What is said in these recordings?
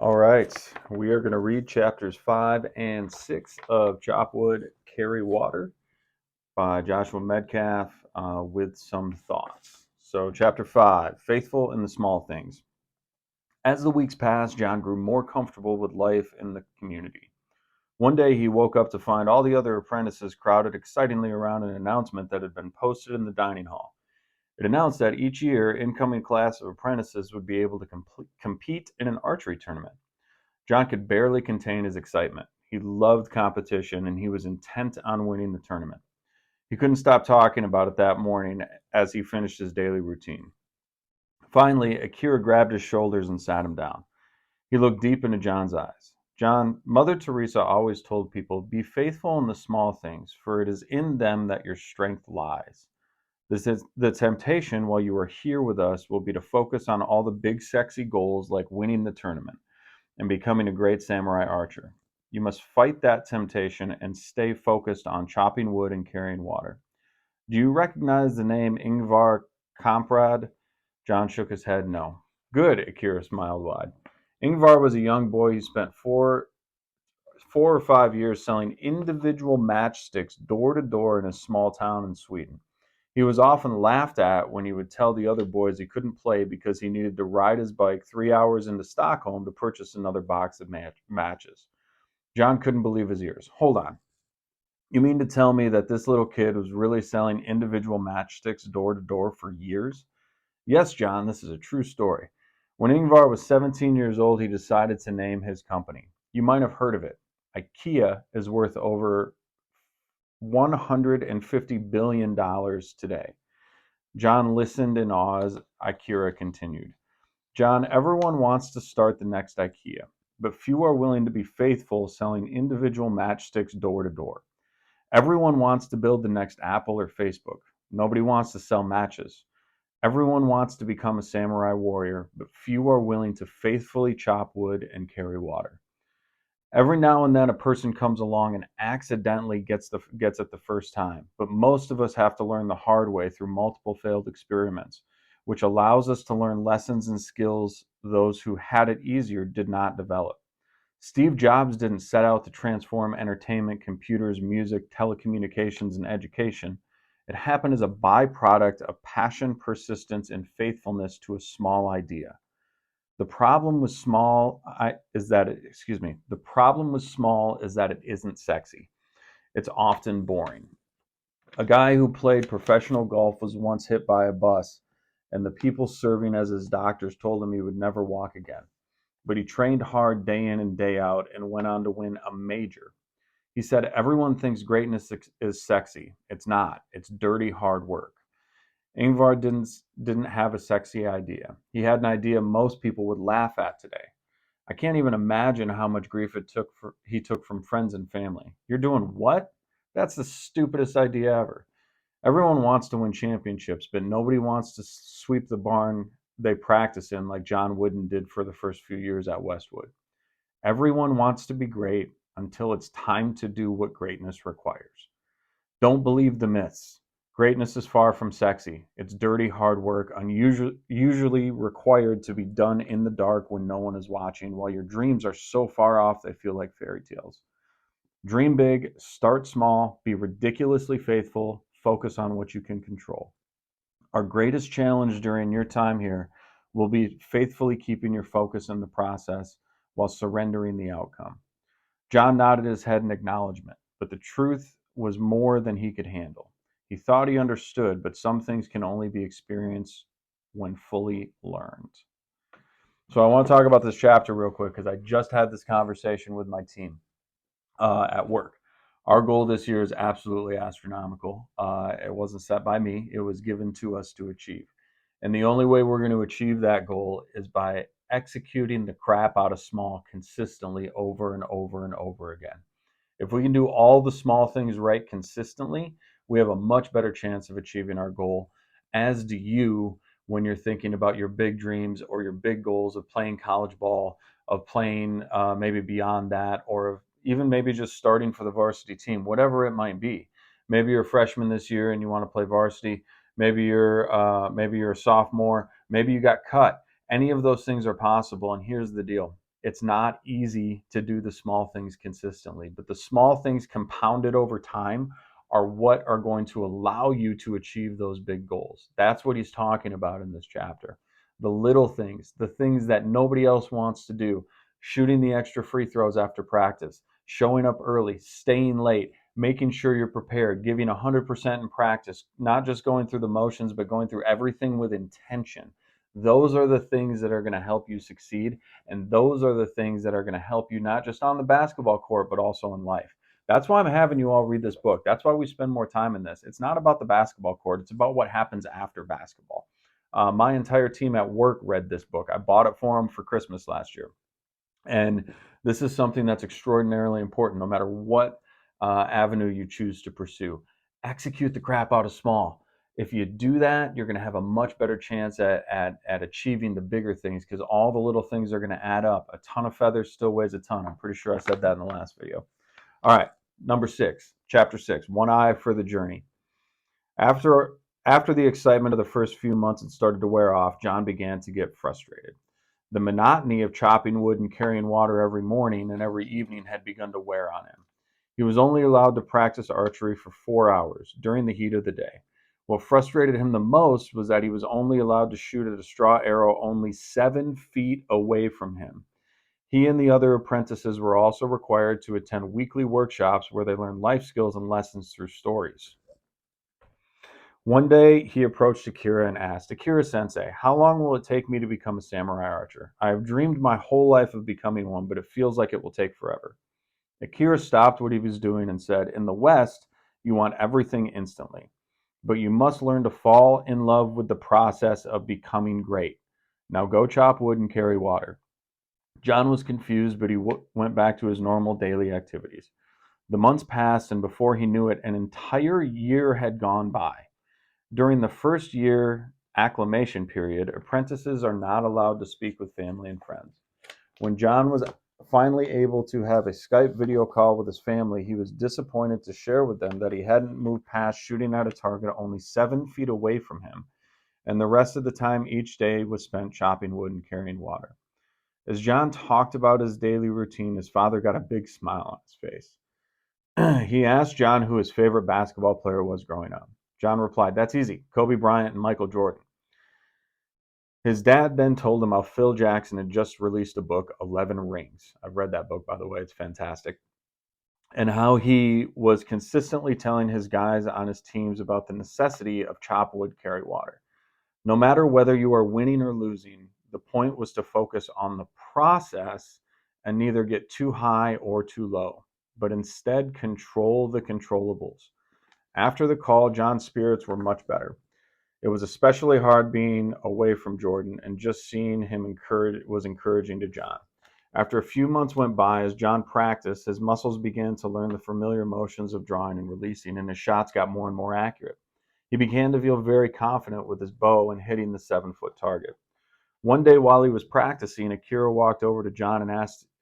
All right, we are going to read chapters 5 and 6 of Chop Wood, Carry Water by Joshua Medcalf with some thoughts. So, chapter 5, Faithful in the Small Things. As the weeks passed, John grew more comfortable with life in the community. One day he woke up to find all the other apprentices crowded excitingly around an announcement that had been posted in the dining hall. It announced that each year, incoming class of apprentices would be able to compete in an archery tournament. John could barely contain his excitement. He loved competition and he was intent on winning the tournament. He couldn't stop talking about it that morning as he finished his daily routine. Finally, Akira grabbed his shoulders and sat him down. He looked deep into John's eyes. John, Mother Teresa always told people, be faithful in the small things, for it is in them that your strength lies. This is the temptation while you are here with us will be to focus on all the big sexy goals like winning the tournament and becoming a great samurai archer. You must fight that temptation and stay focused on chopping wood and carrying water. Do you recognize the name Ingvar Kamprad? John shook his head no. Good, Akira smiled wide. Ingvar was a young boy who spent four or 5 years selling individual matchsticks door to door in a small town in Sweden. He was often laughed at when he would tell the other boys he couldn't play because he needed to ride his bike 3 hours into Stockholm to purchase another box of matches. John couldn't believe his ears. Hold on. You mean to tell me that this little kid was really selling individual matchsticks door to door for years? Yes, John, this is a true story. When Ingvar was 17 years old, he decided to name his company. You might have heard of it. IKEA is worth over $150 billion today. John listened in awe as Akira continued. John, everyone wants to start the next IKEA, but few are willing to be faithful selling individual matchsticks door to door. Everyone wants to build the next Apple or Facebook. Nobody wants to sell matches. Everyone wants to become a samurai warrior, but few are willing to faithfully chop wood and carry water. Every now and then a person comes along and accidentally gets it the first time, but most of us have to learn the hard way through multiple failed experiments, which allows us to learn lessons and skills those who had it easier did not develop. Steve Jobs didn't set out to transform entertainment, computers, music, telecommunications, and education. It happened as a byproduct of passion, persistence, and faithfulness to a small idea. The problem with small is that the problem with small is that it isn't sexy. It's often boring. A guy who played professional golf was once hit by a bus, and the people serving as his doctors told him he would never walk again. But he trained hard day in and day out and went on to win a major. He said, everyone thinks greatness is sexy. It's not. It's dirty hard work. Ingvar didn't have a sexy idea. He had an idea most people would laugh at today. I can't even imagine how much grief he took from friends and family. You're doing what? That's the stupidest idea ever. Everyone wants to win championships, but nobody wants to sweep the barn they practice in like John Wooden did for the first few years at Westwood. Everyone wants to be great until it's time to do what greatness requires. Don't believe the myths. Greatness is far from sexy. It's dirty hard work, usually required to be done in the dark when no one is watching, while your dreams are so far off they feel like fairy tales. Dream big, start small, be ridiculously faithful, focus on what you can control. Our greatest challenge during your time here will be faithfully keeping your focus in the process while surrendering the outcome. John nodded his head in acknowledgement, but the truth was more than he could handle. He thought he understood, but some things can only be experienced when fully learned. So I want to talk about this chapter real quick because I just had this conversation with my team at work. Our goal this year is absolutely astronomical. It wasn't set by me, it was given to us to achieve. And the only way we're going to achieve that goal is by executing the crap out of small consistently over and over and over again. If we can do all the small things right consistently, we have a much better chance of achieving our goal, as do you when you're thinking about your big dreams or your big goals of playing college ball, of playing maybe beyond that, or of even maybe just starting for the varsity team, whatever it might be. Maybe you're a freshman this year and you want to play varsity. Maybe you're a sophomore. Maybe you got cut. Any of those things are possible. And here's the deal: It's not easy to do the small things consistently, but the small things compounded over time are what are going to allow you to achieve those big goals. That's what he's talking about in this chapter. The little things, the things that nobody else wants to do, shooting the extra free throws after practice, showing up early, staying late, making sure you're prepared, giving 100% in practice, not just going through the motions, but going through everything with intention. Those are the things that are going to help you succeed. And those are the things that are going to help you, not just on the basketball court, but also in life. That's why I'm having you all read this book. That's why we spend more time in this. It's not about the basketball court. It's about what happens after basketball. My entire team at work read this book. I bought it for them for Christmas last year. And this is something that's extraordinarily important no matter what avenue you choose to pursue. Execute the crap out of small. If you do that, you're going to have a much better chance at achieving the bigger things, because all the little things are going to add up. A ton of feathers still weighs a ton. I'm pretty sure I said that in the last video. All right, number 6, chapter 6, one eye for the journey. After the excitement of the first few months had started to wear off, John began to get frustrated. The monotony of chopping wood and carrying water every morning and every evening had begun to wear on him. He was only allowed to practice archery for 4 hours during the heat of the day. What frustrated him the most was that he was only allowed to shoot at a straw arrow only 7 feet away from him. He and the other apprentices were also required to attend weekly workshops where they learned life skills and lessons through stories. One day, he approached Akira and asked, "Akira-sensei, how long will it take me to become a samurai archer? I have dreamed my whole life of becoming one, but it feels like it will take forever." Akira stopped what he was doing and said, "In the West, you want everything instantly, but you must learn to fall in love with the process of becoming great. Now go chop wood and carry water." John was confused, but he went back to his normal daily activities. The months passed, and before he knew it, an entire year had gone by. During the first year acclimation period, apprentices are not allowed to speak with family and friends. When John was finally able to have a Skype video call with his family, he was disappointed to share with them that he hadn't moved past shooting at a target only 7 feet away from him, and the rest of the time each day was spent chopping wood and carrying water. As John talked about his daily routine, his father got a big smile on his face. He asked John who his favorite basketball player was growing up. John replied, "That's easy, Kobe Bryant and Michael Jordan." His dad then told him how Phil Jackson had just released a book, 11 Rings. I've read that book, by the way. It's fantastic. And how he was consistently telling his guys on his teams about the necessity of chop wood, carry water. No matter whether you are winning or losing, the point was to focus on the process and neither get too high or too low, but instead control the controllables. After the call, John's spirits were much better. It was especially hard being away from Jordan, and just seeing him was encouraging to John. After a few months went by, as John practiced, his muscles began to learn the familiar motions of drawing and releasing, and his shots got more and more accurate. He began to feel very confident with his bow and hitting the 7-foot target. One day while he was practicing, Akira walked over to John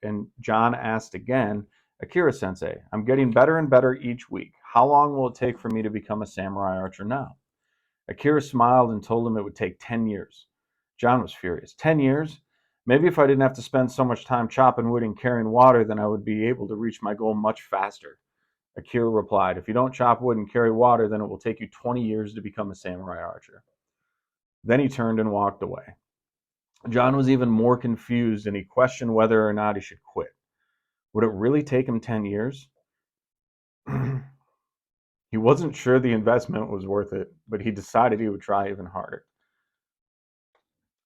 and John asked again, "Akira-sensei, I'm getting better and better each week. How long will it take for me to become a samurai archer now?" Akira smiled and told him it would take 10 years. John was furious. 10 years? Maybe if I didn't have to spend so much time chopping wood and carrying water, then I would be able to reach my goal much faster. Akira replied, "If you don't chop wood and carry water, then it will take you 20 years to become a samurai archer." Then he turned and walked away. John was even more confused, and he questioned whether or not he should quit. Would it really take him 10 years? He wasn't sure the investment was worth it, but he decided he would try even harder.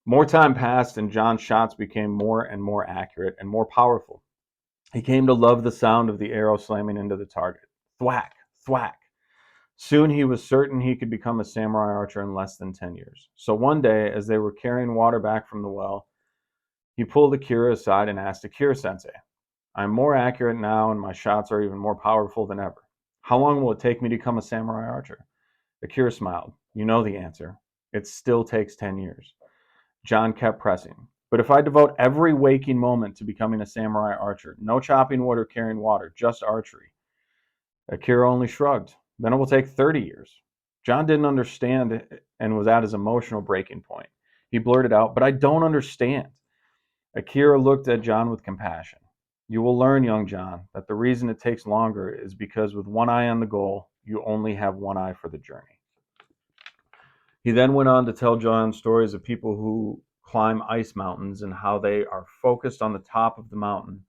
More time passed, and John's shots became more and more accurate and more powerful. He came to love the sound of the arrow slamming into the target. Thwack, thwack. Soon he was certain he could become a samurai archer in less than 10 years. So one day, as they were carrying water back from the well, he pulled Akira aside and asked, "Akira-sensei, I'm more accurate now and my shots are even more powerful than ever. How long will it take me to become a samurai archer?" Akira smiled. "You know the answer. It still takes 10 years. John kept pressing. "But if I devote every waking moment to becoming a samurai archer, no chopping wood or carrying water, just archery?" Akira only shrugged. "Then it will take 30 years. John didn't understand and was at his emotional breaking point. He blurted out, "But I don't understand." Akira looked at John with compassion. You will learn, young John, that the reason it takes longer is because with one eye on the goal, you only have one eye for the journey. He then went on to tell John stories of people who climb ice mountains and how they are focused on the top of the mountain.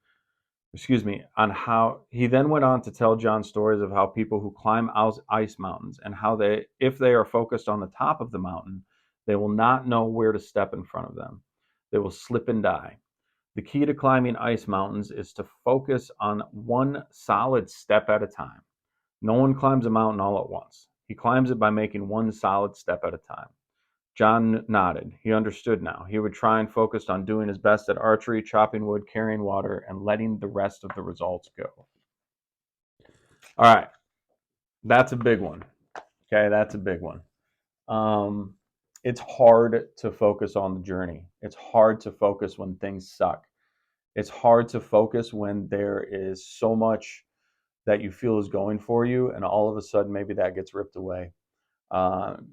On how he then went on to tell John stories of how people who climb ice mountains and how they, if they are focused on the top of the mountain, they will not know where to step in front of them. They will slip and die. The key to climbing ice mountains is to focus on one solid step at a time. No one climbs a mountain all at once. He climbs it by making one solid step at a time. John nodded. He understood now. He would try and focus on doing his best at archery, chopping wood, carrying water, and letting the rest of the results go. All right. That's a big one. Okay, that's a big one. It's hard to focus on the journey. It's hard to focus when things suck. It's hard to focus when there is so much that you feel is going for you, and all of a sudden maybe that gets ripped away.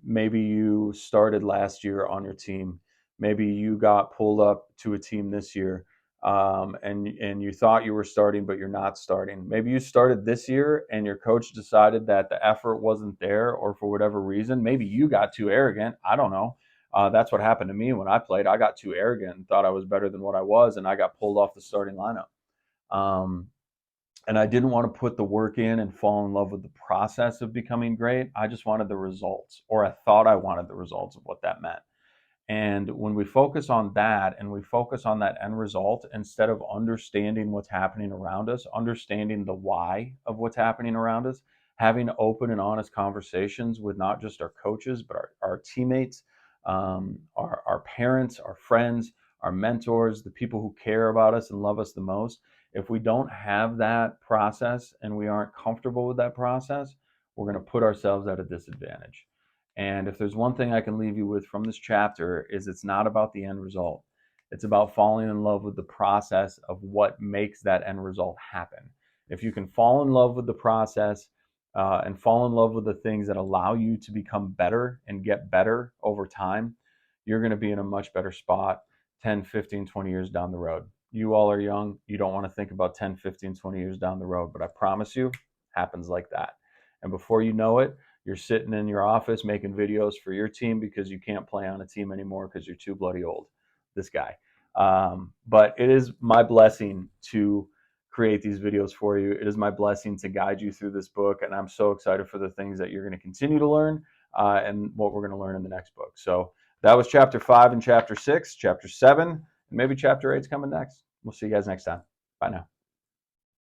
Maybe you started last year on your team. Maybe you got pulled up to a team this year, and you thought you were starting, but you're not starting. Maybe you started this year, and your coach decided that the effort wasn't there, or for whatever reason, maybe you got too arrogant. I don't know. That's what happened to me when I played. I got too arrogant and thought I was better than what I was, and I got pulled off the starting lineup. And I didn't want to put the work in and fall in love with the process of becoming great. I just wanted the results, or I thought I wanted the results of what that meant. And when we focus on that and we focus on that end result, instead of understanding what's happening around us, understanding the why of what's happening around us, having open and honest conversations with not just our coaches, but our teammates, our parents, our friends, our mentors, the people who care about us and love us the most. If we don't have that process and we aren't comfortable with that process, we're going to put ourselves at a disadvantage. And if there's one thing I can leave you with from this chapter, is it's not about the end result. It's about falling in love with the process of what makes that end result happen. If you can fall in love with the process and fall in love with the things that allow you to become better and get better over time, you're going to be in a much better spot 10, 15, 20 years down the road. You all are young. You don't want to think about 10, 15, 20 years down the road, but I promise you, it happens like that. And before you know it, you're sitting in your office making videos for your team because you can't play on a team anymore because you're too bloody old. This guy. But it is my blessing to create these videos for you. It is my blessing to guide you through this book. And I'm so excited for the things that you're going to continue to learn and what we're going to learn in the next book. So that was chapter 5 and chapter 6, chapter 7, and maybe chapter 8 is coming next. We'll see you guys next time. Bye now.